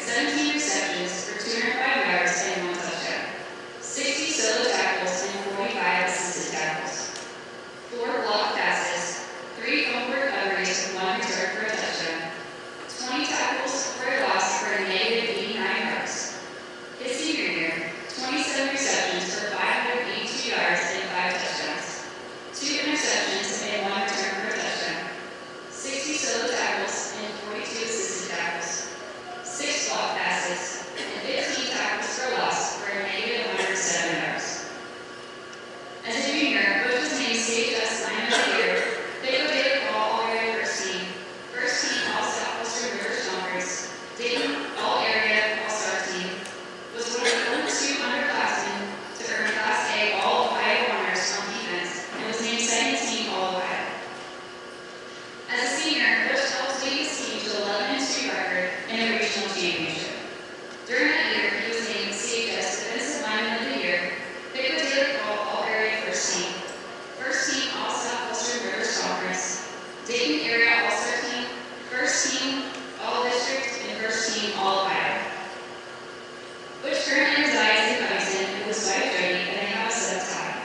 17 receptions for 205 yards and 1 touchdown, 60 solo tackles and 45 assisted tackles, 4 block passes, 3 fumble recoveries and 1 return for a touchdown, 20 tackles for a loss for a negative 89 yards. His senior year, 27 receptions for 582 yards and 5 touchdowns, 2 interceptions and 1 return for a touchdown, 60 solo tackles and 42 assisted tackles, 6 block passes, and 15 tackles for a loss for a negative 107 yards. As a junior, Butch was named CHS Lineman of the Year, Pico Daily Call All-Area First Team All-Southwestern River Stompers, Dayton All-Area All-Star Team, was one of the first 2 underclassmen to earn Class A All-Ohio honors on defense, and was named second team All-Ohio. As a senior, Butch helped lead his team to 11-2 record in a regional championship. During that year, he was named CHS Defensive Lineman of the Year, Pico Daily Call All-Area First Team All-Southwestern River Stompers, Dayton Area All-Star Team, First Team All-District, and First Team All-Ohio. Butch currently resides in Covington with his wife Jody, and they have a son, Ty.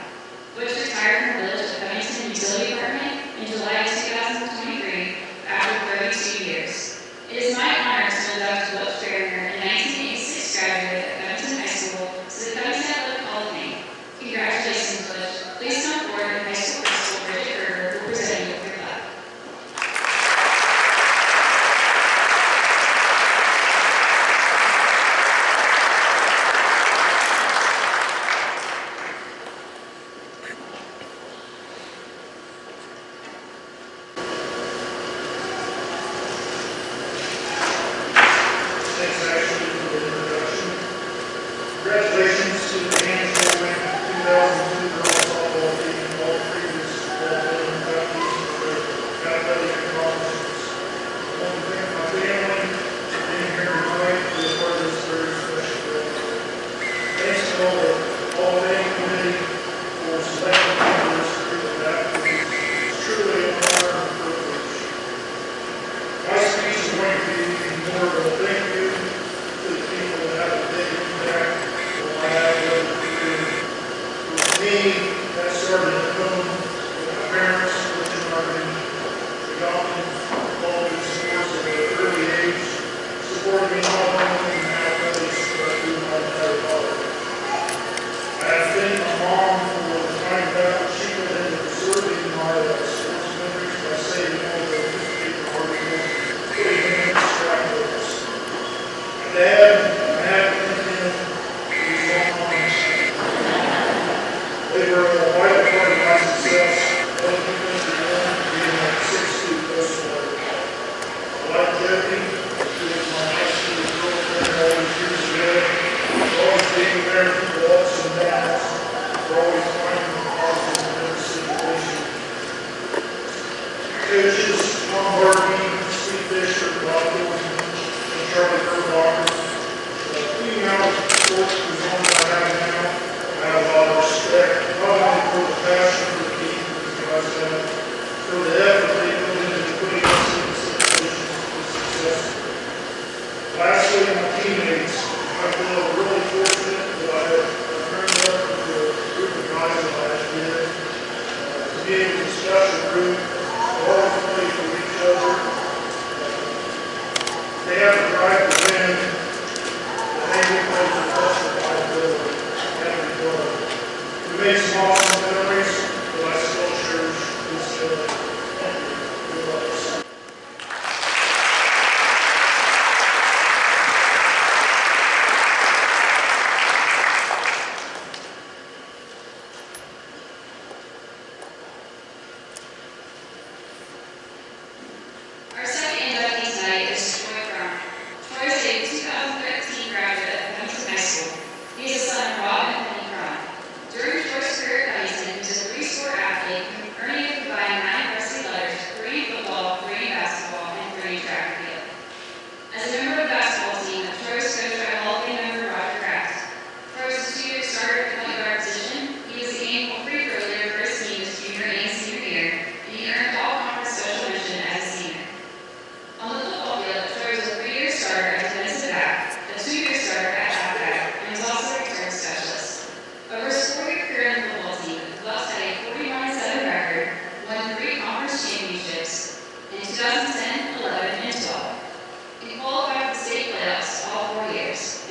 Butch retired from the Village of Covington Utility Department in July 2023 after 32 years. It is my honor to induct Butch Boehringer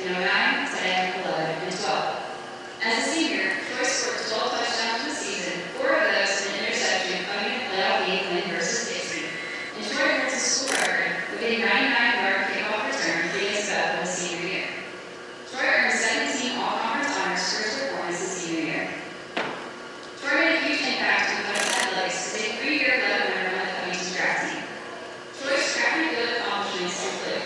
in 09, 10, 11, and 12. As a senior, Troy scored 12 touchdowns for the season, 4 of those in an interception, coming in a playoff game win versus Dixie. And Troy holds a school record with a 99-yard kickoff return against Beth in the senior year. Troy earned 17 all-conference honors for his performance his senior year. Troy made a huge impact on the West Athletics as a 3-year level winner on the Covington draft team. Troy's track and field accomplishments include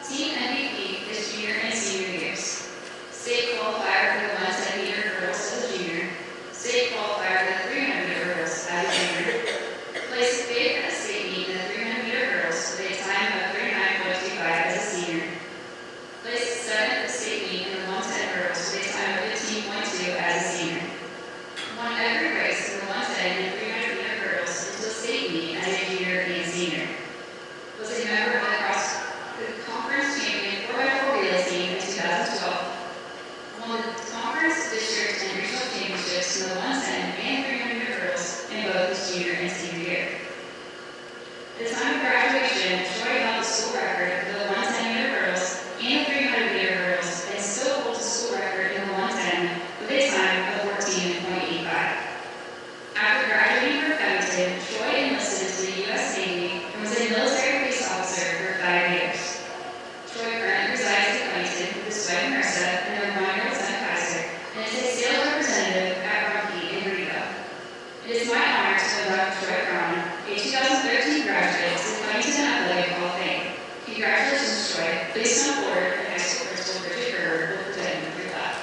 team MVP his junior and senior years, state qualifier for the 110-meter hurdles as a junior, state qualifier for the 300-meter hurdles as a junior, placed fifth at a state meet in the 300-meter hurdles with a time of 39.25 as a senior, placed 7th at the state meet in the 110 hurdles with a time of 15.2 as a senior, won every race in the 110 and 300-meter hurdles until state meet as a junior and senior, was a member of the conference champion 4x4 relay team in 2012, won the conference, district, and regional championships in the 110 and 300-meter hurdles in both his junior and senior year. At the time of graduation, Troy held the school record for the 110-meter hurdles and the 300-meter hurdles, and still holds the school record in the 110 with a time of 14.85. After graduating from Covington, Troy enlisted into the U.S. Navy and was a military police officer for 5 years. Troy currently resides in Covington with his wife Marissa and their 1-year-old son Kaiser, and is a sales representative at Rumpke in Greenville. It is my honor to induct Troy Cron, a 2013 graduate to the Covington Athletic Hall of Fame. Congratulations, Troy. Please come forward, and high school principal Bridget Gerber will present you with your plaque.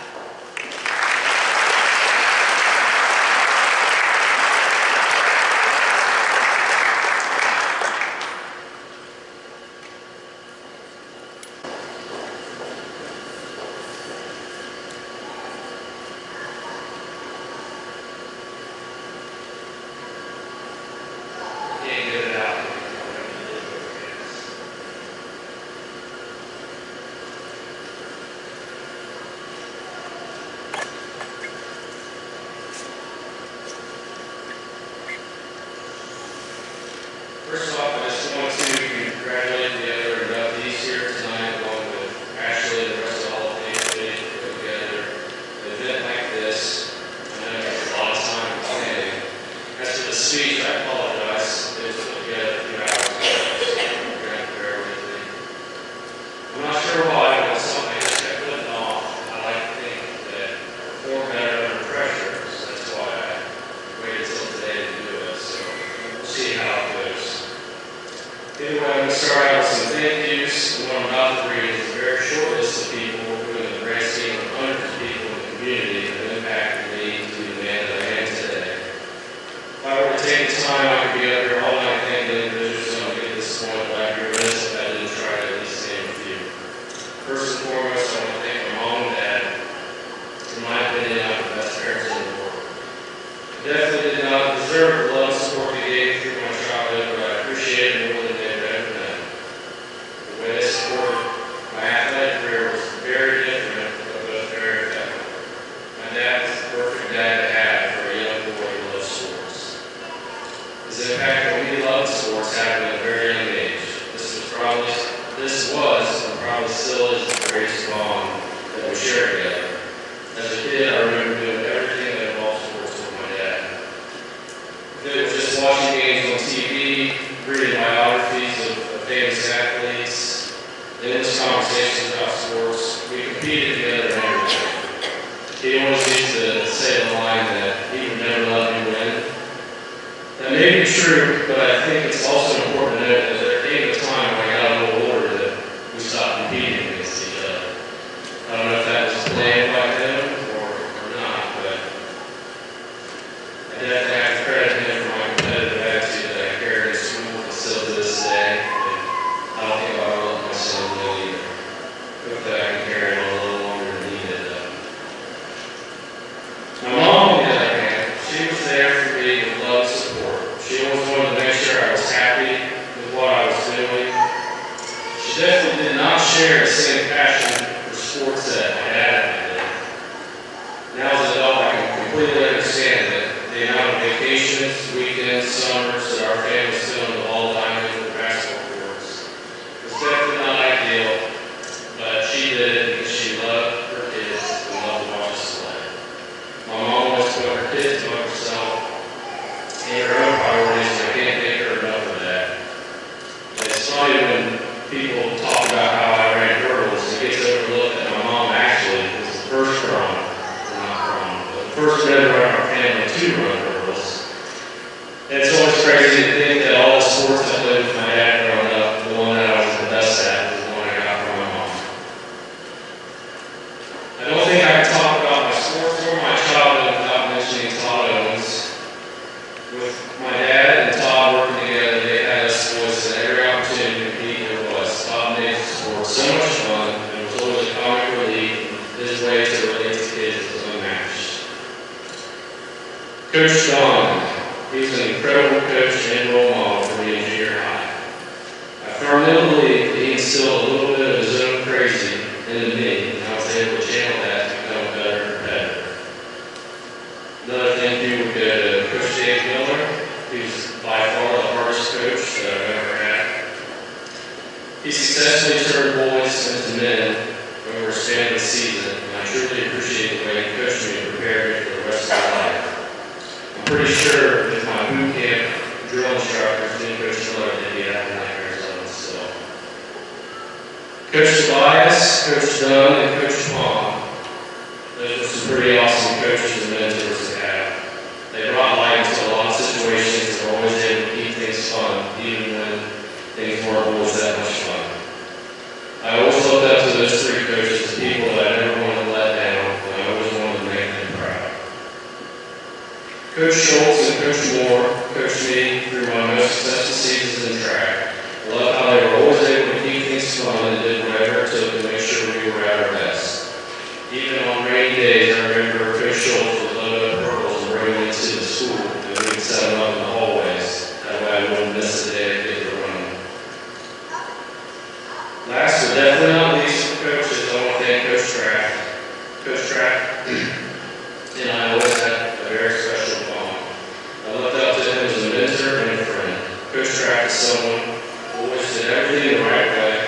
First off, I just want to congratulate the other inductees here tonight, along with Ashley and the rest of the Hall of Fame committee to put together an event like this. I know it takes a lot of time planning. As for the speech, I apologize. It was put together a few hours ago, so you're going to have to bear with me. I'm not sure why, but it's something I just kept putting off. I like to think that I perform better under pressure, so that's why I waited until today to do it. So we'll see how it goes. Anyway, I'm going to start out with some thank yous. And what I'm about to read is a very short list of people who, in the grand scheme of hundreds of people in the community, have impacted me to the man that I am today. If I were to take the time, I could be up here all night thanking individuals who don't get to this point, but I'd be remiss if I didn't try to at least name a few. First and foremost, I want to thank my mom and dad. In my opinion, I'm the best parents in the world. I definitely did not deserve the love and support they gave me through my childhood, but I appreciate it more than they've ever done. The way they supported my athletic career was very different, but both very effective. My dad was the perfect dad to have for a young boy who loves sports. His impact on me loving sports happened at a very young age. This was, and probably still is, the greatest bond that we share together. As a kid, I remember doing everything that involved sports with my dad. If it was just watching games on TV, reading biographies of famous athletes, endless conversations about sports, we competed together in everything. He always used to say the line that he would never let me win. That may be true, but I think it's also important to note that there came a time when I got a little older that we stopped competing against each other. I don't know if that was planned by him or not, but I definitely have to credit him for my competitive attitude that I carried in school and still to this day. And I don't think I'll let my son know either. Hope that I can carry it on a little longer than needed, though. My mom, on the other hand, she was there for me with love and support. She always wanted to make sure I was happy with what I was doing. She definitely did not share the same passion for sports that my dad and I did. Now as an adult, I can completely understand that the amount of vacations, weekends, summers that our family spent on the ball diamonds and basketball courts was definitely not ideal, but she did it because she was a comic relief. His way to relate to kids was unmatched. Coach Don, he's an incredible coach and role model for me in junior high. I firmly believe that he instilled a little bit of his own crazy into me, and I was able to channel that to become a better competitor. Another thank you would go to Coach Dave Miller, who's by far the hardest coach that I've ever had. He successfully turned boys into men over a span of the season, and I truly appreciate the way he coached me and prepared me for the rest of my life. I'm pretty sure that my boot camp drill instructors didn't Coach Miller that he had nightmares of us still. Coach Tobias, Coach Dunn, and Coach Pong, those were some pretty awesome coaches and mentors to have. They brought light into a lot of situations and were always able to keep things fun, even when things weren't always that much fun. I always looked up to those three coaches as people that I never wanted to let down, and I always wanted to make them proud. Coach Schultz and Coach Moore coached me through my most successful seasons in track. I love how they were always able to keep things fun and did whatever it took to make sure we were at our best. Even on rainy days, I remember Coach Schultz would load up purples and bring them into the school, and we could set them up in the hallways. That way I wouldn't miss the day kids were running. Last but definitely not least, coaches, I want to thank Coach Track. Coach Track and I always had a very special bond. I looked up to him as a mentor and a friend. Coach Track is someone who always did everything the right way,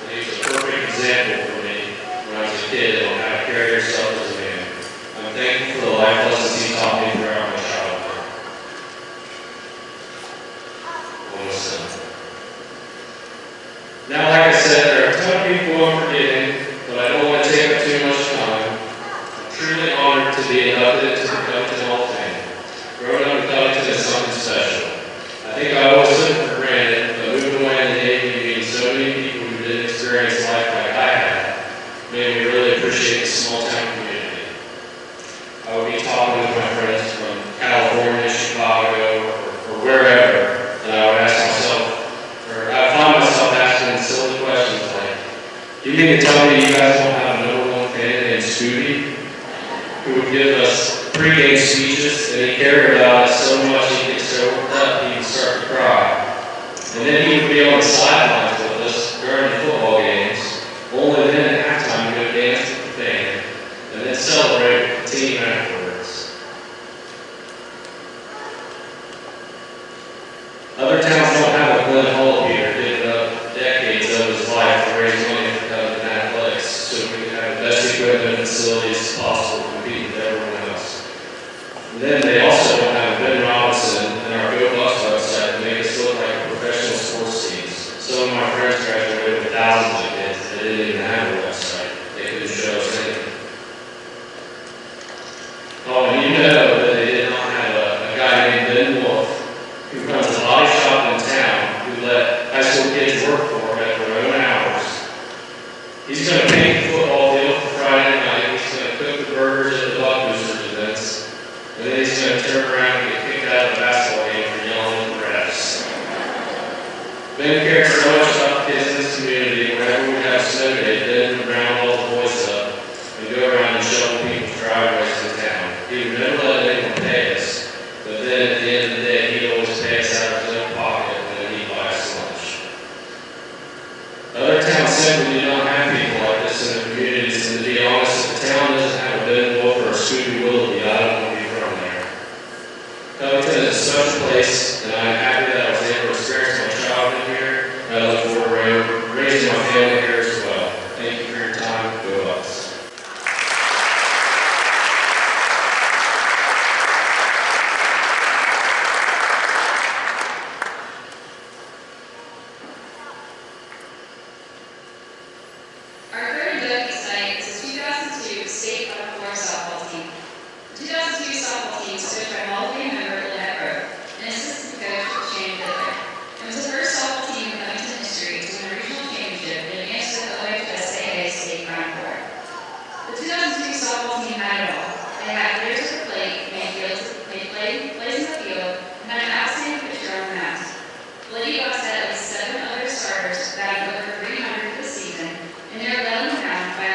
and he was a perfect example for me when I was a kid on how to carry yourself as a man. I'm thankful for the life lessons he taught me throughout my childhood. Almost done. Now, like I said, there are a ton of people I'm forgetting, but I don't want to take up too much time. I'm truly honored to be inducted into the Covington Hall of Fame. Growing up in Covington is something special. I think I always took it for granted, but moving away in the Navy and meeting so many people who didn't experience life like I had made me really appreciate the small town community. I would be talking with my friends from California, Chicago, or wherever, and I would ask myself, or I find myself asking silly questions like, do you mean to tell me you guys don't have a number one fan named Scooby, who would give us pre-game speeches, and he cared about us so much he gets so worked up he would start to cry. And then he would be on the sidelines with us during the football games, only then at halftime he would dance with the band, and then celebrate with the team afterwards. Other towns don't have a Glenn Hall here, giving up decades of his life to raise money for Covington athletics so we can have the best equipment and facilities possible to compete with everyone else. And then they also don't have Ben Robinson and our Go Bucks website to make us look like professional sports teams. Some of my friends graduated with thousands of kids that didn't even have a website. They couldn't show us anything. Oh, and you know that they did not have a guy named Ben Wolf, who runs a body shop in town, who let high school kids work for him at their own hours. He's going to paint the football field for Friday night. He's going to cook the burgers at the Buck Boosters events. And then he's going to turn around and get kicked out of the basketball game for yelling at the refs. Ben cares so much about the kids in this community. Whenever we have a snow day, Ben would round all the boys up and go around and shovel people's driveways in town. He would never let anyone pay us, but then at the end of the day, he'd always pay us out of his own pocket and then he'd buy us lunch. Other towns simply do not have people like this in their communities, and to be honest, if the town doesn't have a Ben Wolf or a Scooby Willoughby, I don't want to be from there. Covington is a special place, and I'm happy that I was able to experience my childhood here, and I look forward to raising my family here as well. Thank you for your time. Go Bucks. Our third inductee tonight is the 2002 State Final Four softball team. The 2002 softball team was coached by Hall of Fame member Lynette Rowe and assistant coach Shane Fiddler. It was the first softball team in Covington history to win a regional championship and advance to the OHSAA State Final Four. The 2002 softball team had it all. They had players at the plate, made plays in the field, and had an outstanding pitcher on the mound. The Lady Bucks had at least 7 other starters batting over 300 for the season, and they were led on the mound by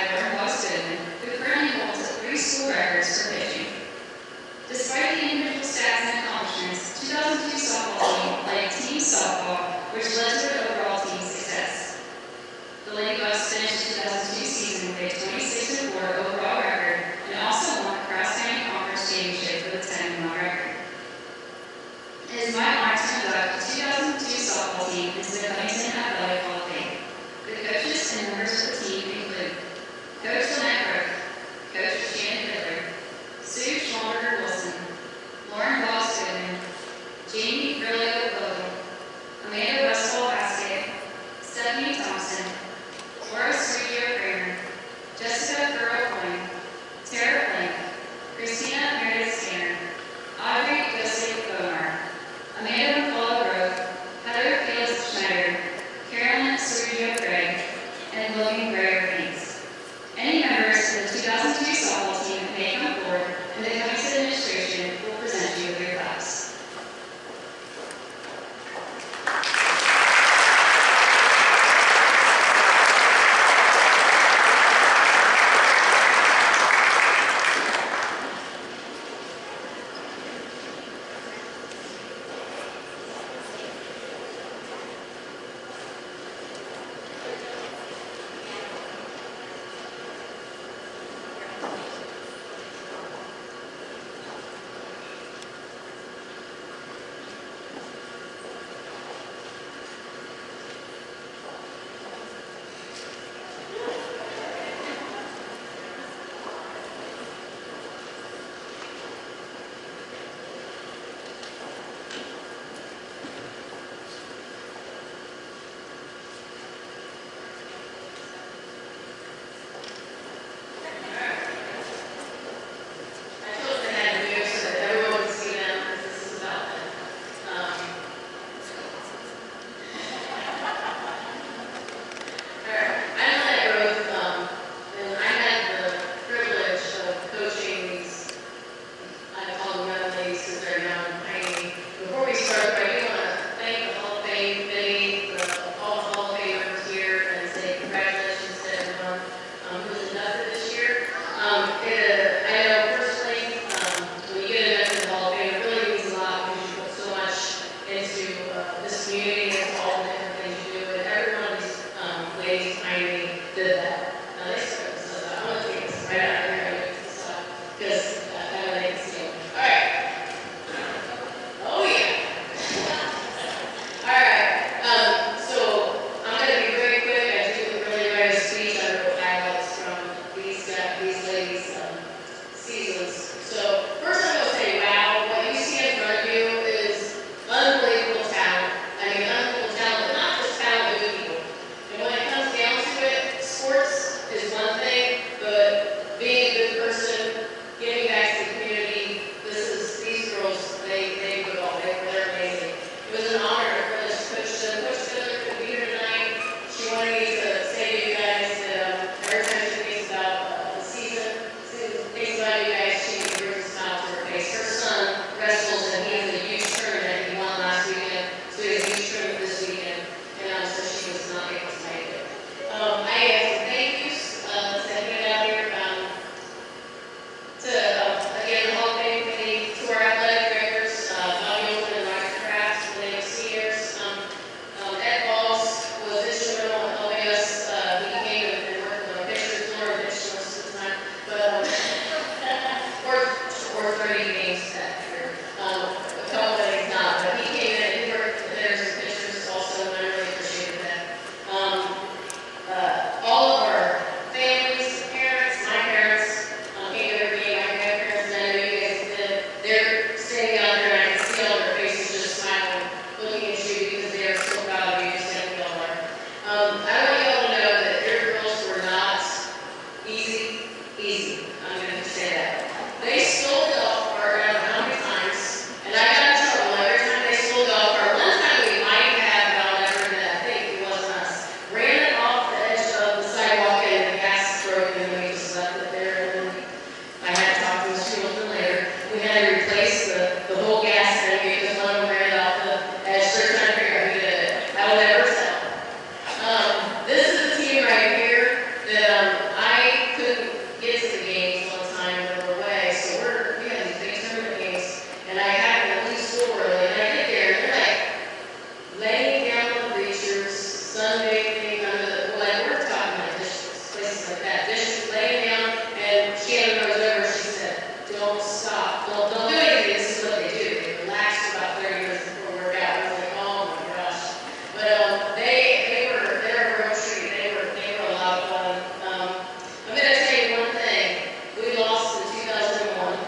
that dish was laying down, and Shannon goes over, she said, don't stop, don't do anything, this is what they do. They relax for about 30 minutes before workout. I was like, oh my gosh. But they were a real treat. They were a lot of fun. I'm going to tell you one thing. We lost in 2001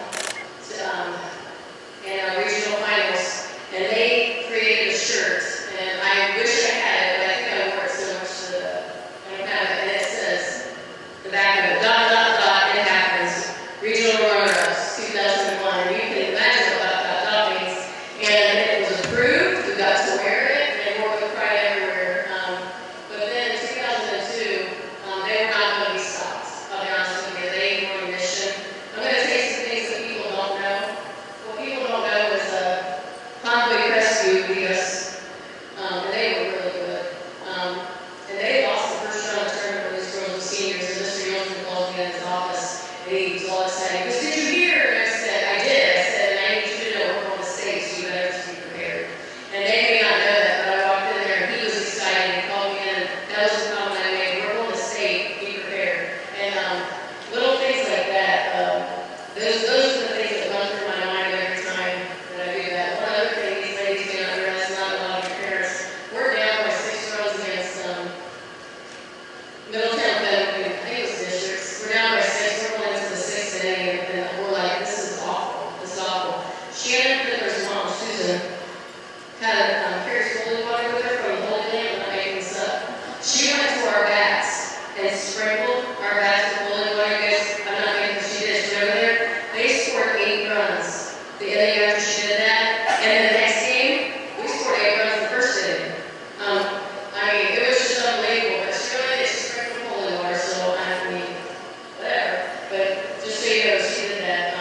in our regional finals, and they created a shirt, and I wish I had it, but I think I wore it so much that I don't have it, and it says, the back of it, dot, dot, dot, it happens. Regional runner-ups, 2001, and you can imagine what dot, dot, dot means. And it was approved, we got to wear it, and wore it with pride everywhere. But then in 2002, they were not going to be stopped. I'll be honest with you, they were on a mission. I'm going to tell you some things that people don't know. What people don't know is convoy rescue beat us, and they were really good. And they lost the first round of the tournament when these girls were seniors, and Mr. Yeoman called me in his office, and he was all excited. He goes, did you hear? And I said, I did. I said, and I need you to know we're on the stage, so you better just be prepared. And they may not know that, but I walked in there, and he was excited. He called me in, and that was the comment I made. We're on the stage, be prepared. And little things like that, those are the things that run through my mind every time that I do that. One other thing these ladies may not realize, not a lot of your parents, we're down by 6 runs against Middletown, I think it was districts. We're down by 6, we're going into the 6th inning, and we're like, this is awful, this is awful. Shannon Fiddler's mom, Susan, had carries holy water with her from the Holy Land, I'm not making this up. She went to our bats and sprinkled our bats with holy water. You guys, I'm not making this, she did, she went over there. They scored 8 runs the inning after she did that, and then the next game, we scored 8 runs the first inning. I mean, it was just unbelievable, but she really did, she sprinkled holy water, so I mean, whatever. But just so you know, she did that.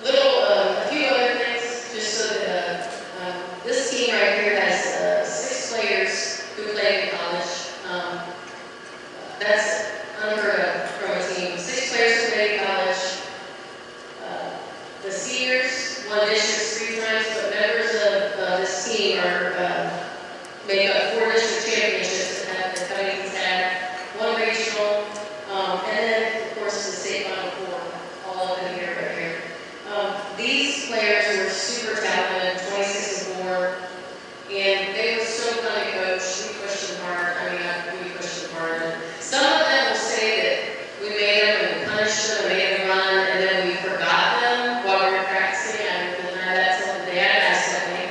A few other things, just so that this team right here has 6 players who played in college. That's unheard of from a team. 6 players who played in college. The seniors won districts 3 times, but members of this team make up 4 district championships that the Covington's had, 1 regional, and then, of course, the state final 4, all up in here, right here. These players were super talented, 26 and 4, and they were so fun to coach. We pushed them hard. We pushed them hard. Some of them will say that we made them and we punished them and made them run, and then we forgot them while we were practicing. I didn't learn that till the day I asked me.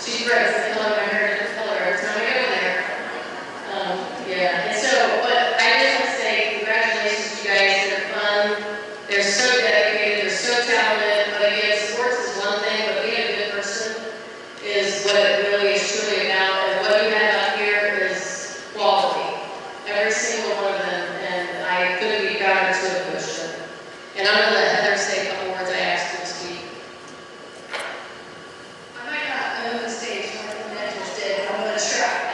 She threatens the color of my hair, different color every time I go there. Yeah, and so, but I just want to say congratulations to you guys. They're fun. They're so dedicated. They're so talented. But again, sports is one thing, but being a good person is what it really is truly about. And what you have out here is quality. Every single one of them. And I couldn't be prouder to have pushed them. And I'm going to let Heather say a couple words I asked her to speak. I might not own the stage more than the mentors did, but I'm going to try.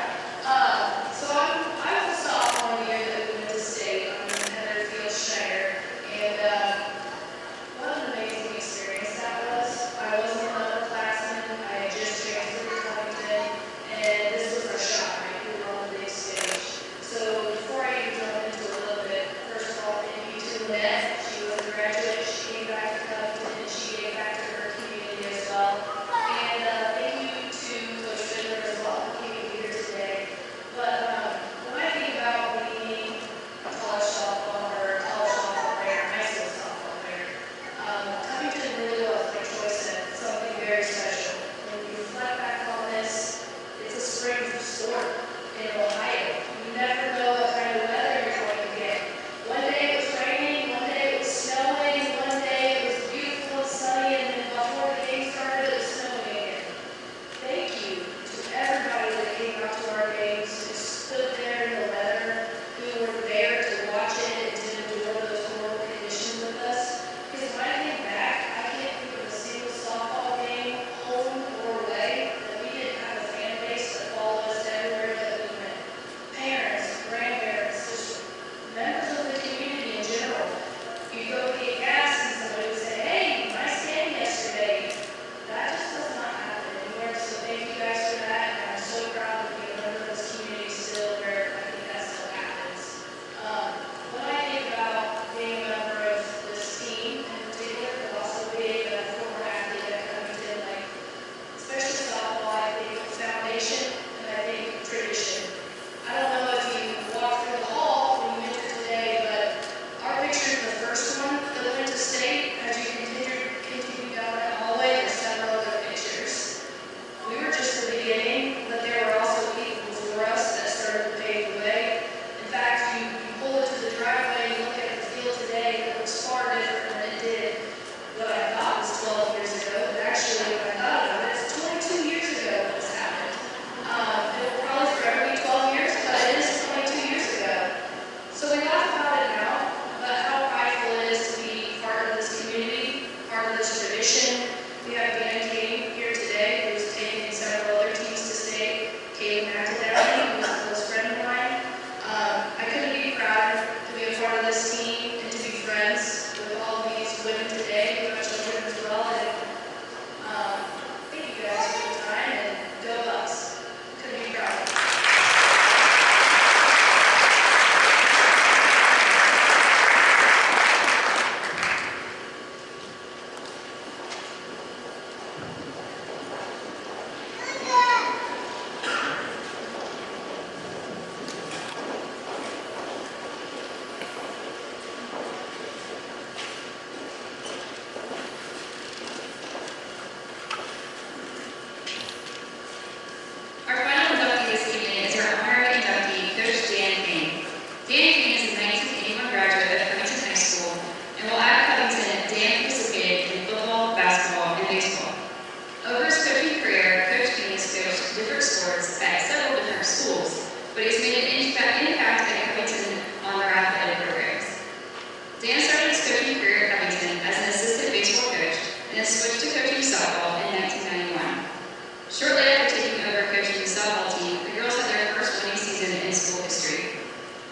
I was a sophomore year that we went to state. I'm in Heather Field Schneider, and what an amazing experience that was. I wasn't an upperclassman. I had just transferred to Covington, and this was our shot, right? We were on the big stage. So before I even jump into a little bit, first of all, thank you to Lynette. She was a graduate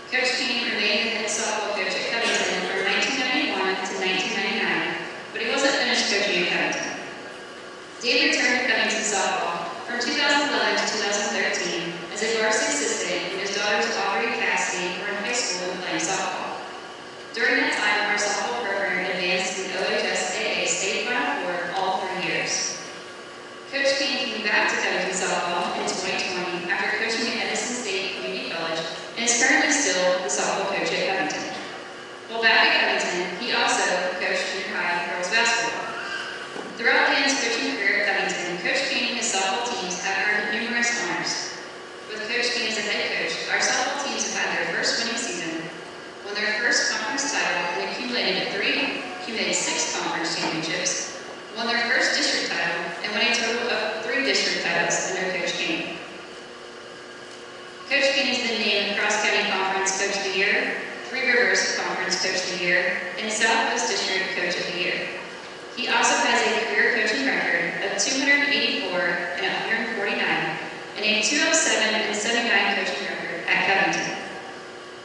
Coach Cain remained the head softball coach at Covington from 1991 to 1999, but he wasn't finished coaching at Covington. Dan returned to Covington softball from 2011 to 2013 as a varsity assistant when his daughters Aubrey and Cassidy were in high school and playing softball. During that time, our softball program advanced in the OHSAA State Final Four all 3 years. Coach Cain came back to Covington softball in 2020 after coaching at Edison State Community College and is currently still the softball coach at Covington. While back at Covington, he also coached junior high girls basketball. Throughout Dan's coaching career at Covington, Coach Cain and his softball teams have earned numerous honors. With Coach Cain as a head coach, our softball teams have had their first winning season, won their first conference title, and accumulated 6 conference championships, won their first district title, and won a total of 3 district titles under Coach Cain. Coach Cain has been named Cross County Conference Coach of the Year, 3 Rivers Conference Coach of the Year, and Southwest District Coach of the Year. He also has a career coaching record of 284 and 149, and a 207 and 79 coaching record at Covington.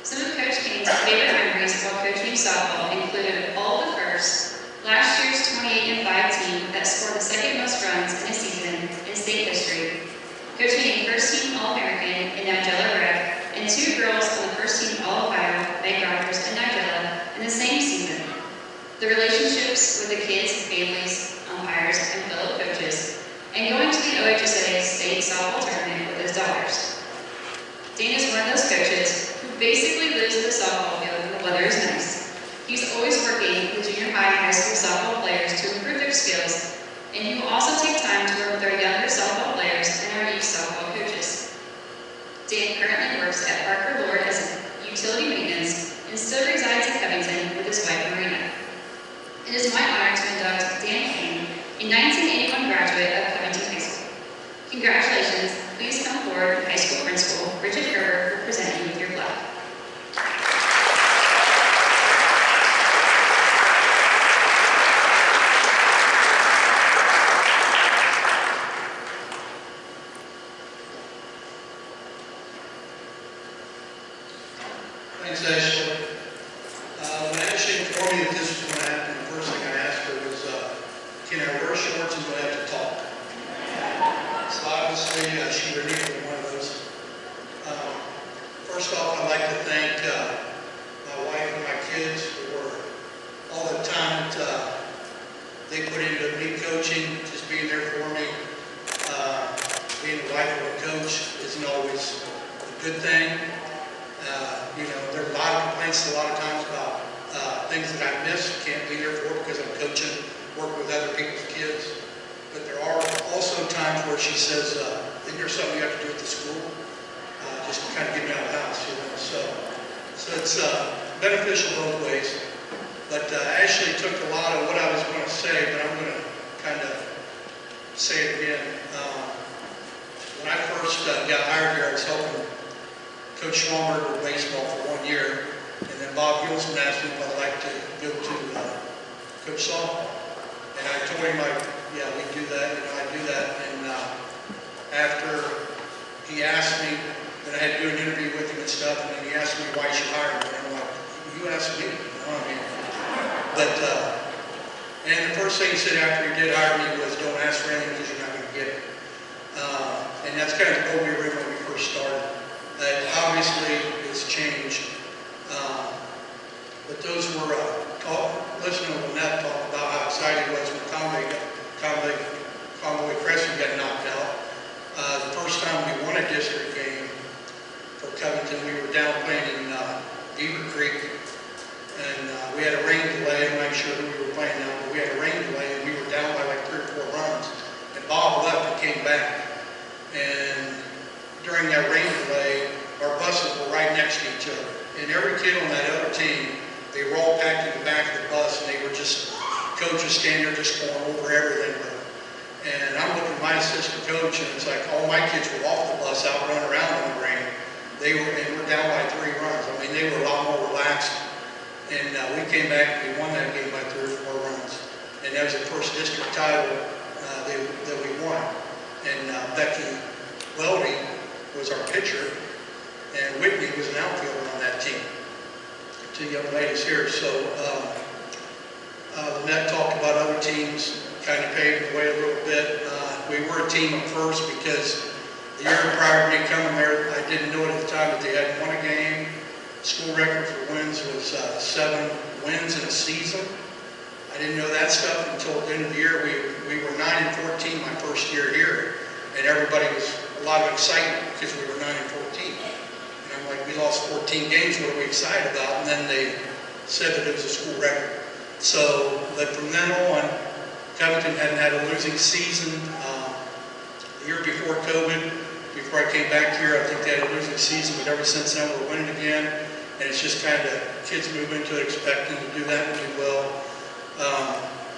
Some of Coach Cain's favorite memories while coaching softball included all the firsts, last year's 28 and 5 team that scored the second most runs in a season in state history, coaching a first-team All-American in Nigella Rec, and 2 girls on the first-team All-Ohio, Meg Rogers and Nigella, in the same season. The relationships with the kids, families, umpires, and fellow coaches, and going to the OHSAA State Softball Tournament with his daughters. Dan is one of those coaches who basically lives in the softball field when the weather is nice. He's always working with junior high and high school softball players to improve their skills, and he will also take time to work with our younger softball players and our youth softball coaches. Dan currently works at Parker Lord as utility maintenance and still resides in Covington with his wife Marina. It is my honor to induct Dan Cain, a 1981 graduate of Covington High School. Congratulations. Please come forward, High School Principal Richard Gerber, will present you with your plaque. Thanks, Ashley. When Ashley informed me that this was going to happen, the first thing I asked her was, can I wear shorts and do I have to talk? So obviously, she really was one of those. First off, I'd like to thank my wife and my kids for all the time that they put into me coaching, just being there for me. Being the wife of a coach isn't always a good thing. There are a lot of complaints a lot of times about things that I miss, can't be there for because I'm coaching, work with other people's kids. But there are also times where she says, isn't there something you have to do at the school? Just to kind of get me out of the house, So it's beneficial both ways. But Ashley took a lot of what I was going to say, but I'm going to kind of say it again. When I first got hired here, I was helping Coach Schwamberg with baseball for 1 year, and then Bob Gilson asked me if I'd like to go to coach softball. And I told him, yeah, we do that, I do that. And after he asked me, then I had to do an interview with him and stuff, and then he asked me why he should hire me. And I'm like, you asked me? But, and the first thing he said after he did hire me was, don't ask for anything because you're not going to get it. And that's kind of the Boehringer when we first started. Obviously, it's changed. But those were listening to Lynette talk about how excited he was when Conway Crescent got knocked out. The first time we won a district game for Covington, we were down playing in Beaver Creek, and we had a rain delay. I'm not sure who we were playing now, but we had a rain delay, and we were down by like 3 or 4 runs. And Bob left and came back. And during that rain delay, our buses were right next to each other. And every kid on that other team, they were all packed in the back of the bus, and they were just, coach was standing there just going over everything with them. And I'm looking at my assistant coach, and it's like all my kids were off the bus, out running around in the rain. They were down by 3 runs. I mean, they were a lot more relaxed. And we came back and we won that game by 3 or 4 runs. And that was the first district title that we won. And Becky Weldy was our pitcher, and Whitney was an outfielder on that team. two young ladies here. So Lynette talked about other teams kind of paving the way a little bit. We were a team at first because the year prior to me coming there, I didn't know it at the time, but they hadn't won a game. School record for wins was 7 wins in a season. I didn't know that stuff until at the end of the year. We were 9-14 my first year here, and everybody was a lot of excitement because we were 9-14. And I'm like, we lost 14 games. What are we excited about? And then they said that it was a school record. So, but from then on, Covington hadn't had a losing season. The year before COVID, before I came back here, I think they had a losing season, but ever since then we're winning again. And it's just kind of kids move into it expecting to do that and do well.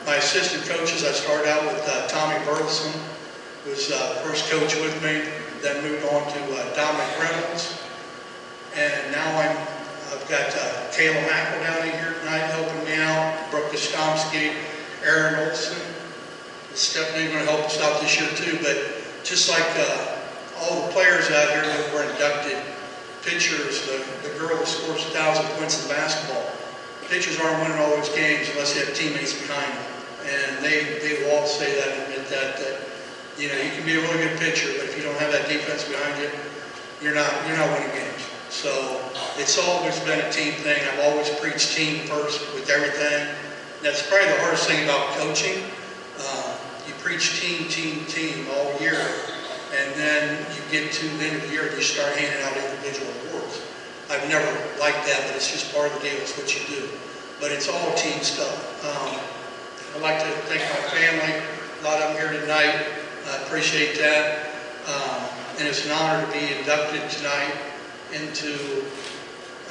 My assistant coaches, I started out with Tommy Burleson, who was first coach with me, then moved on to Dominic Reynolds. And now I've got Kayla Mackel down here tonight helping me out, Brooke Kostomski, Aaron Olson. Stephanie going to help us out this year too, but just like all the players out here that were inducted, pitchers, the girl that scores 1,000 points in basketball, pitchers aren't winning all those games unless they have teammates behind them. And they will all say that and admit that you know, you can be a really good pitcher, but if you don't have that defense behind you, you're not winning games. So it's always been a team thing. I've always preached team first with everything. That's probably the hardest thing about coaching. You preach team all year, and then you get to the end of the year and you start handing out individual awards. I've never liked that, but it's just part of the deal. It's what you do. But it's all team stuff. I'd like to thank my family. A lot of them here tonight. I appreciate that. And it's an honor to be inducted tonight into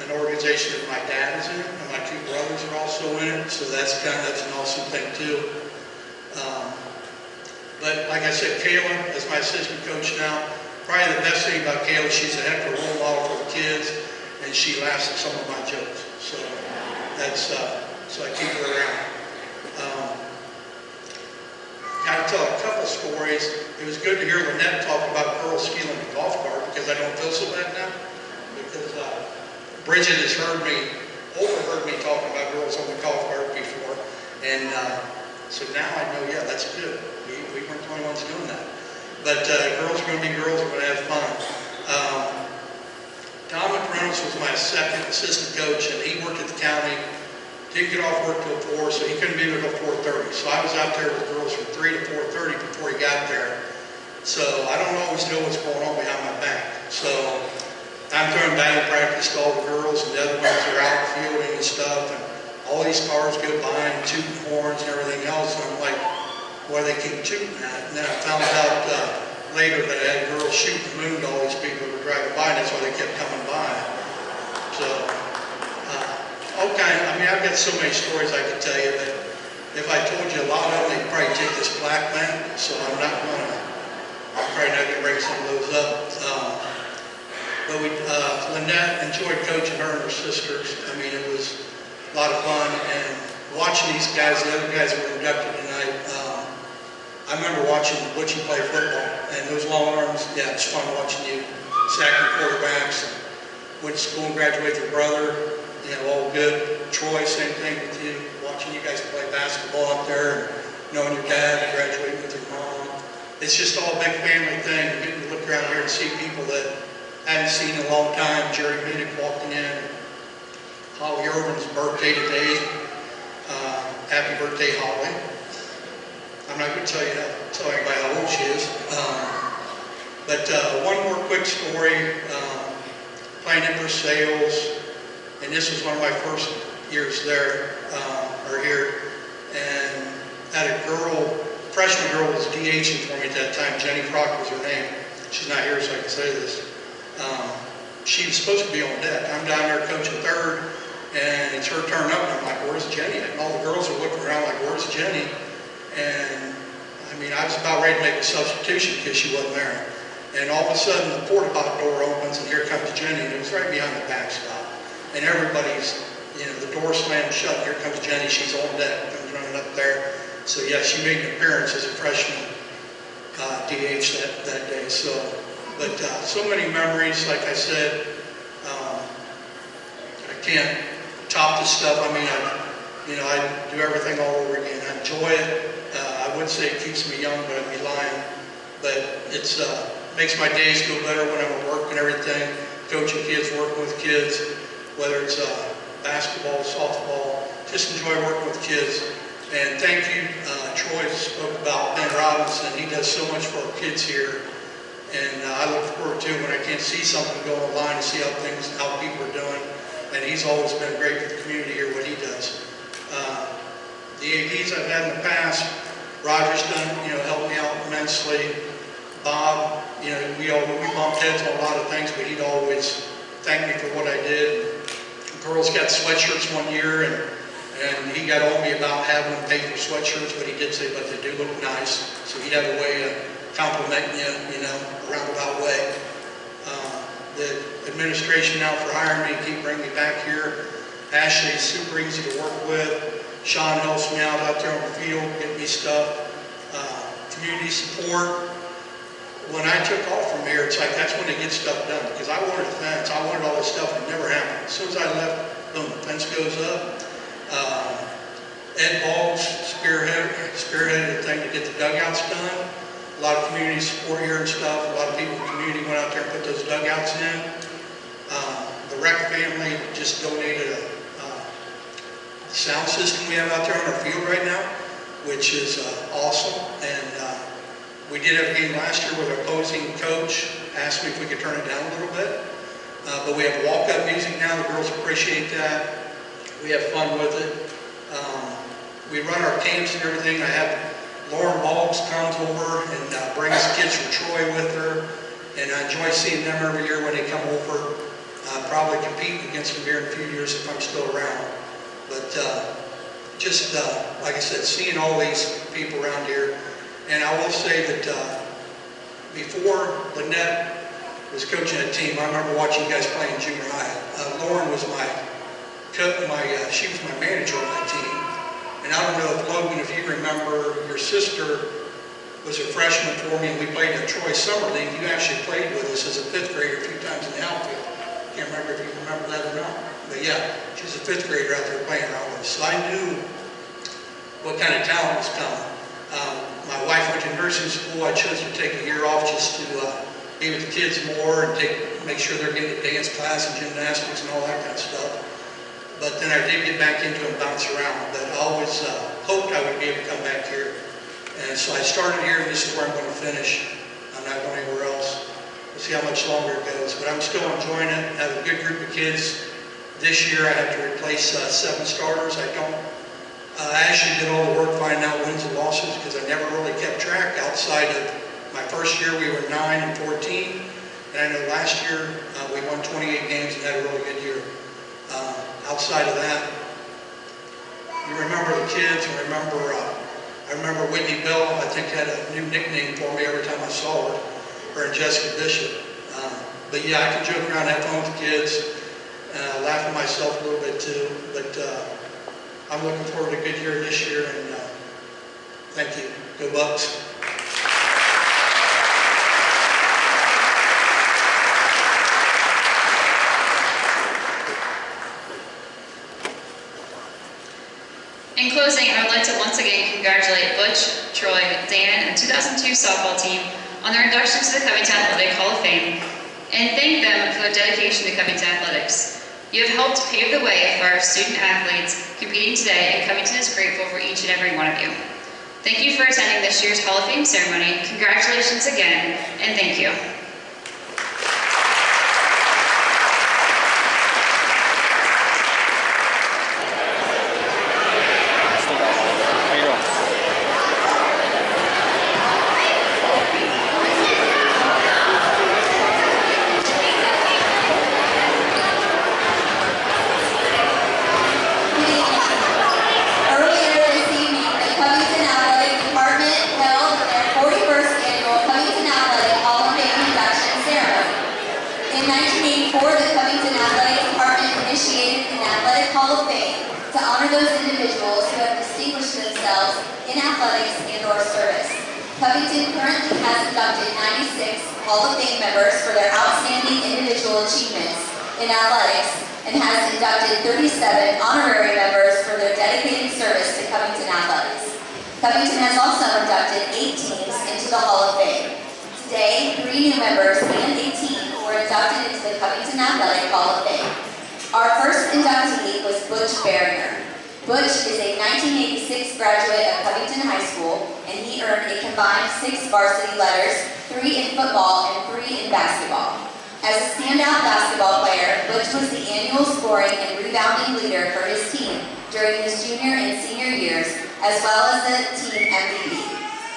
an organization that my dad is in, and my 2 brothers are also in it. So that's an awesome thing too. But like I said, Kayla, as my assistant coach now, probably the best thing about Kayla, she's a heck of a role model for the kids, and she laughs at some of my jokes. So that's so I keep her around. Got to tell a couple stories. It was good to hear Lynette talk about girls stealing the golf cart because I don't feel so bad now. Because Bridget has overheard me talking about girls on the golf cart before, and so now I know, yeah, that's good. We weren't the only ones doing that. But girls are going to be girls. We're going to have fun. Dominic Reynolds was my second assistant coach, and he worked at the county. Didn't get off work till 4, so he couldn't be there till 4:30. So I was out there with girls from 3 to 4:30 before he got there. So I don't always know what's going on behind my back. So I'm throwing batting practice to all the girls, and the other ones are out fielding and stuff. And all these cars go by and tooting horns and everything else. And I'm like, why they keep tooting that? And then I found out later that I had girls shooting the moon to all these people that were driving by, and that's why they kept coming by. So, okay, I mean, I've got so many stories I could tell you, but if I told you a lot of them, they'd probably take this plaque back, so I'm probably not going to bring some of those up. But Lynette enjoyed coaching her and her sisters. I mean, it was a lot of fun, and watching these guys, the other guys that were inducted tonight, I remember watching Butch play football, and those long arms, yeah, it's fun watching you sacking quarterbacks. And went to school and graduated with your brother, you know, all good. Troy, same thing with you, watching you guys play basketball up there, and knowing your dad and graduating with your mom. It's just all a big family thing, getting to look around here and see people that I haven't seen in a long time. Jerry Minnick walking in, Holly Irvin's birthday today. Happy birthday, Holly. I'm not going to tell anybody how old she is. But one more quick story. Playing in sales, and this was one of my first years there, or here, and had a girl, freshman girl was DHing for me at that time. Jenny Crocker was her name. She's not here, so I can say this. She was supposed to be on deck. I'm down there coaching third, and it's her turn up, and I'm like, where's Jenny? And all the girls are looking around like, where's Jenny? And I mean, I was about ready to make a substitution because she wasn't there. And all of a sudden, the porta pot door opens, and here comes Jenny, and it was right behind the backstop. And everybody's, you know, the door slammed shut, and here comes Jenny, she's on deck, comes running up there. So yeah, she made an appearance as a freshman DH that day. So, but so many memories, like I said, I can't top this stuff. I mean, I do everything all over again. I enjoy it. I would say it keeps me young, but I'd be lying. But it's makes my days go better when I'm at work and everything, coaching kids, working with kids, whether it's basketball, softball, just enjoy working with kids. And thank you, Troy spoke about Ben Robinson. He does so much for our kids here. And I look forward to when I can see something go online and see how people are doing. And he's always been great for the community here, what he does. The APs I've had in the past, Roger's done, helped me out immensely. Bob, we bumped heads on a lot of things, but he'd always thank me for what I did. Girls got sweatshirts one year, and he got on me about having them pay for sweatshirts, but he did say, but they do look nice. So he'd have a way of complimenting you, a roundabout way. The administration now for hiring me, keep bringing me back here. Ashley's super easy to work with. Sean helps me out there on the field, getting me stuff. Community support. When I took off from here, it's like that's when they get stuff done. Because I wanted a fence, I wanted all this stuff, and it never happened. As soon as I left, boom, the fence goes up. Ed Boggs spearheaded the thing to get the dugouts done. A lot of community support here and stuff. A lot of people in the community went out there and put those dugouts in. The rec family just donated a sound system we have out there on our field right now, which is awesome. And we did have a game last year with our opposing coach. Asked me if we could turn it down a little bit. But we have walk-up music now. The girls appreciate that. We have fun with it. We run our camps and everything. I have Lauren Boggs comes over and brings kids from Troy with her. And I enjoy seeing them every year when they come over. Probably competing against them here in a few years if I'm still around. But like I said, seeing all these people around here. And I will say that before Lynette was coaching a team, I remember watching you guys play in junior high. Lauren was she was my manager on that team. And I don't know if Logan, if you remember, your sister was a freshman for me, and we played in the Troy Summer League. You actually played with us as a fifth grader a few times in the outfield. Can't remember if you remember that or not. But yeah, she was a fifth grader out there playing around with us. So I knew what kind of talent was coming. My wife went to nursing school. I chose to take a year off just to be with the kids more and make sure they're getting to dance class and gymnastics and all that kind of stuff. But then I did get back into it and bounce around. But I always hoped I would be able to come back here. And so I started here, and this is where I'm going to finish. I'm not going anywhere else. We'll see how much longer it goes. But I'm still enjoying it. I have a good group of kids. This year I have to replace 7 starters. I actually did all the work finding out wins and losses because I never really kept track outside of my first year. We were 9-14. And I know last year we won 28 games and had a really good year. Outside of that, you remember the kids. I remember Whitney Bell, I think, had a new nickname for me every time I saw her. Her and Jessica Bishop. But yeah, I can joke around and have fun with the kids. Laugh at myself a little bit too. But I'm looking forward to a good year this year. And thank you. Go Bucks. In closing, I would like to once again congratulate Butch, Troy, Dan, and 2002 softball team on their induction to the Covington Athletic Hall of Fame, and thank them for their dedication to Covington Athletics. You have helped pave the way for our student athletes competing today, and Covington is grateful for each and every one of you. Thank you for attending this year's Hall of Fame ceremony. Congratulations again, and thank you. Covington currently has inducted 96 Hall of Fame members for their outstanding individual achievements in athletics and has inducted 37 honorary members for their dedicated service to Covington athletics. Covington has also inducted 8 teams into the Hall of Fame. Today, 3 new members and a team were inducted into the Covington Athletic Hall of Fame. Our first inductee was Butch Boehringer. Butch is a 1986 graduate of Covington High School, and he earned a combined 6 varsity letters, 3 in football and 3 in basketball. As a standout basketball player, Butch was the annual scoring and rebounding leader for his team during his junior and senior years, as well as the team MVP.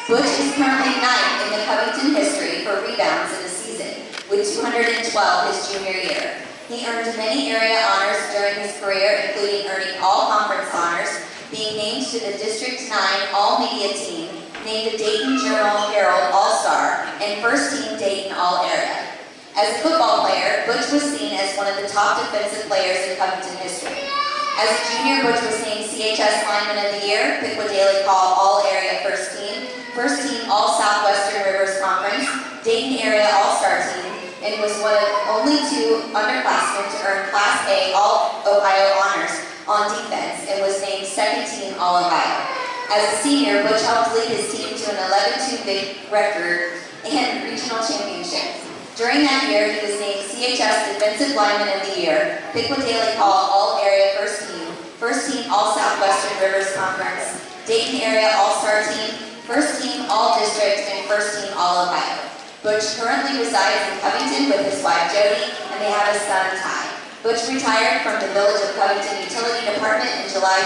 Butch is currently 9th in the Covington history for rebounds in the season, with 212 his junior year. He earned many area honors during his career, including earning all-conference honors, being named to the District 9 All-Media Team, named the Dayton Journal-Herald All-Star, and first-team Dayton All-Area. As a football player, Butch was seen as one of the top defensive players in Covington history. As a junior, Butch was named CHS Lineman of the Year, Piqua Daily Call All-Area First Team All-Southwestern Rivers Conference, Dayton Area All-Star Team, and was one of only 2 underclassmen to earn Class A All-Ohio honors on defense and was named 2nd Team All-Ohio. As a senior, Butch helped lead his team to an 11-2 record and regional championships. During that year, he was named CHS Defensive Lineman of the Year, Piqua Daily Call All-Area First Team All-Southwestern Rivers Conference, Dayton Area All-Star Team, First Team All-District, and First Team All-Ohio. Butch currently resides in Covington with his wife Jody, and they have a son, Ty. Butch retired from the Village of Covington Utility Department in July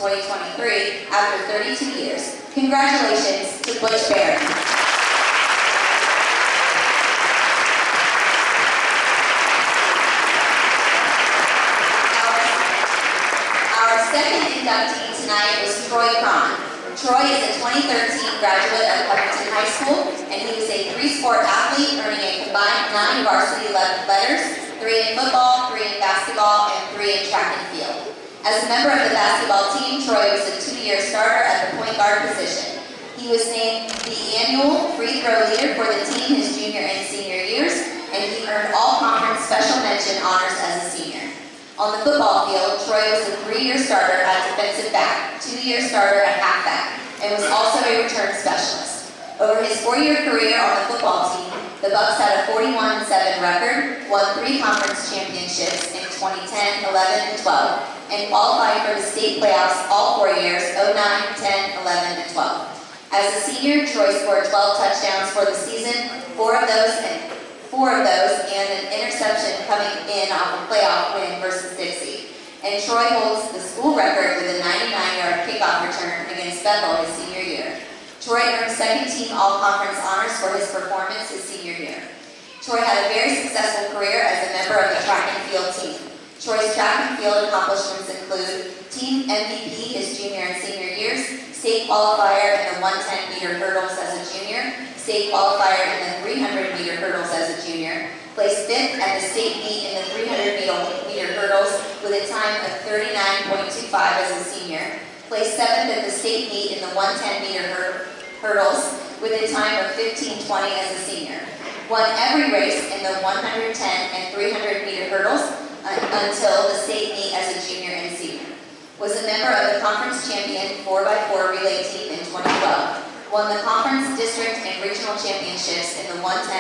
2023 after 32 years. Congratulations to Butch Boehringer. Our second inductee tonight was Troy Cron. Troy is a 2013 graduate of Covington High School, and he was a 3-sport athlete, earning a combined 9 varsity letters, 3 in football, 3 in basketball, and 3 in track and field. As a member of the basketball team, Troy was a 2-year starter at the point guard position. He was named the annual free throw leader for the team his junior and senior years, and he earned all-conference special mention honors as a senior. On the football field, Troy was a 3-year starter at defensive back, 2-year starter at halfback, and was also a return specialist. Over his 4-year career on the football team, the Bucks had a 41-7 record, won 3 conference championships in 2010, 11, and 12, and qualified for the state playoffs all 4 years, 09, 10, 11, and 12. As a senior, Troy scored 12 touchdowns for the season, 4 of those and an interception coming in off a playoff win versus Dixie. And Troy holds the school record with a 99-yard kickoff return against Bethel his senior year. Troy earned 2nd Team All-Conference honors for his performance his senior year. Troy had a very successful career as a member of the track and field team. Troy's track and field accomplishments include team MVP his junior and senior years, state qualifier in the 110-meter hurdles as a junior, state qualifier in the 300-meter hurdles as a junior, placed 5th at the state meet in the 300-meter hurdles with a time of 39.25 as a senior, placed 7th at the state meet in the 110-meter hurdles with a time of 15:20 as a senior, won every race in the 110 and 300-meter hurdles until the state meet as a junior and senior, was a member of the conference champion 4x4 relay team in 2012, won the conference, district, and regional championships in the 110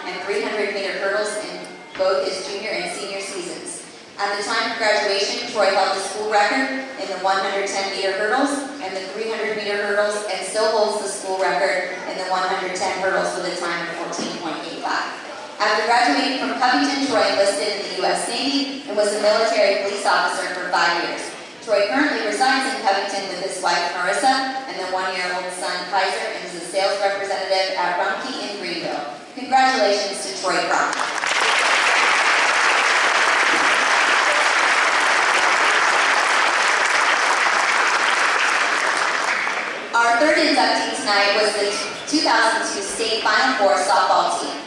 and 300-meter hurdles in both his junior and senior seasons. At the time of graduation, Troy held the school record in the 110-meter hurdles and the 300-meter hurdles, and still holds the school record in the 110 hurdles with a time of 14.85. After graduating from Covington, Troy enlisted in the U.S. Navy and was a military police officer for 5 years. Troy currently resides in Covington with his wife Marissa and the 1-year-old son Kaiser, and is a sales representative at Rumpke in Greenville. Congratulations to Troy Cron. Our third inductee tonight was the 2002 State Final Four softball team.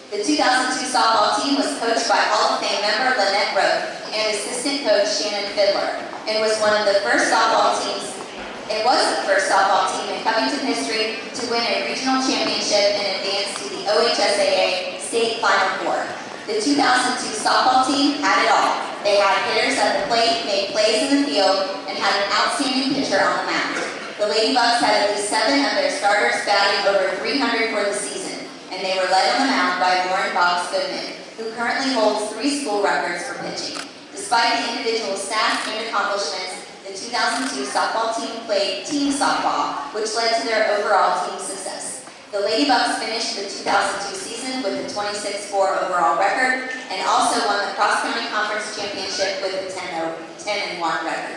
The 2002 softball team was coached by Hall of Fame member Lynette Rowe and assistant coach Shannon Fiddler, and was one of the first softball teams. It was the first softball team in Covington history to win a regional championship and advance to the OHSAA State Final Four. The 2002 softball team had it all. They had hitters at the plate, made plays in the field, and had an outstanding pitcher on the mound. The Ladybugs had at least 7 of their starters batting over 300 for the season, and they were led on the mound by Lauren Boggs Goodman, who currently holds 3 school records for pitching. Despite the individual stats and accomplishments, the 2002 softball team played team softball, which led to their overall team success. The Ladybugs finished the 2002 season with a 26-4 overall record and also won the cross-county conference championship with a 10-1 record.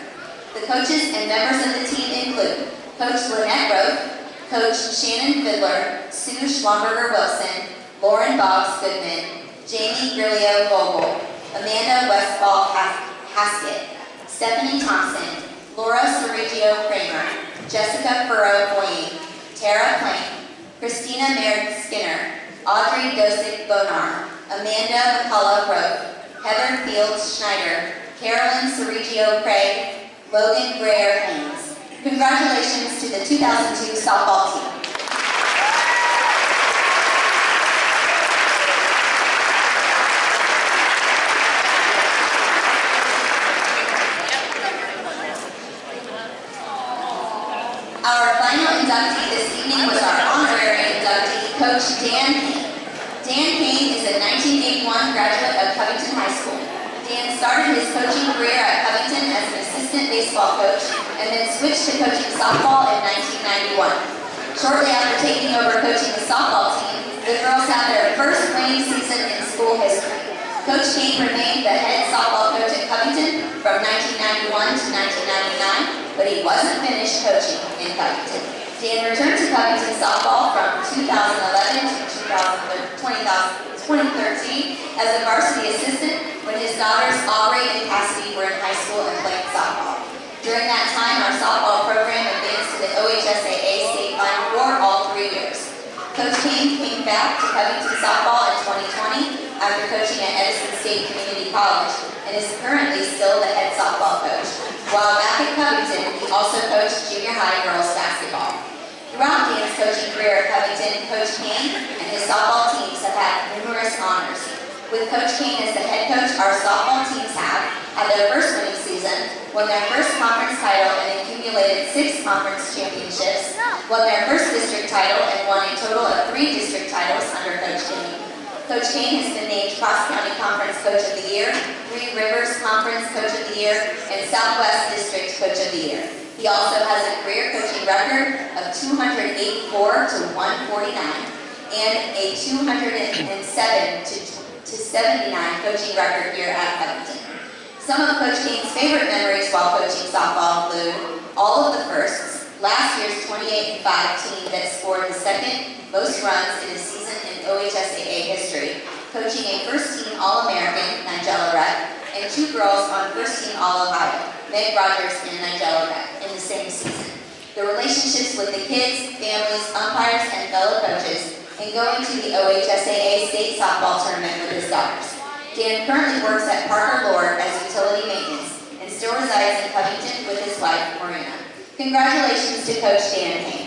The coaches and members of the team include Coach Lynette Roth, Coach Shannon Fiddler, Sue Schlumberger-Wilson, Lauren Boggs Goodman, Jamie Grillo-Vogel, Amanda Westfall Haskett, Stephanie Thompson, Laura Sergio Kramer, Jessica Furrow-Boying, Tara Plank, Christina Meredith Skinner, Audrey Dosick Bonar, Amanda McCullough Rowe, Heather Fields Schneider, Carolyn Sergio Craig, Logan Greer Haynes. Congratulations to the 2002 softball team. Our final inductee this evening was our honorary inductee, Coach Dan Cain. Dan Cain is a 1981 graduate of Covington High School. Dan started his coaching career at Covington as an assistant baseball coach and then switched to coaching softball in 1991. Shortly after taking over coaching the softball team, the girls had their first winning season in school history. Coach Cain remained the head softball coach at Covington from 1991 to 1999, but he wasn't finished coaching in Covington. Dan returned to Covington softball from 2011 to 2013 as a varsity assistant when his daughters Aubrey and Cassidy were in high school and playing softball. During that time, our softball program advanced to the OHSAA state final for all 3 years. Coach Cain came back to Covington softball in 2020 after coaching at Edison State Community College and is currently still the head softball coach. While back at Covington, he also coached junior high girls basketball. Throughout Dan's coaching career at Covington, Coach Cain and his softball teams have had numerous honors. With Coach Cain as the head coach, our softball teams have had their first winning season, won their first conference title and accumulated 6 conference championships, won their first district title and won a total of 3 district titles under Coach Cain. Coach Cain has been named Cross-County Conference Coach of the Year, 3 Rivers Conference Coach of the Year, and Southwest District Coach of the Year. He also has a career coaching record of 284 to 149 and a 207 to 79 coaching record here at Covington. Some of Coach Cain's favorite memories while coaching softball include all of the firsts, last year's 28-5 team that scored the second most runs in a season in OHSAA history, coaching a first-team All-American, Nigella Rec, and 2 girls on first-team All-Ohio, Meg Rogers and Nigella Rec, in the same season. The relationships with the kids, families, umpires, and fellow coaches, and going to the OHSAA state softball tournament with his daughters. Dan currently works at Parker Lord as utility maintenance and still resides in Covington with his wife, Marina. Congratulations to Coach Dan Cain.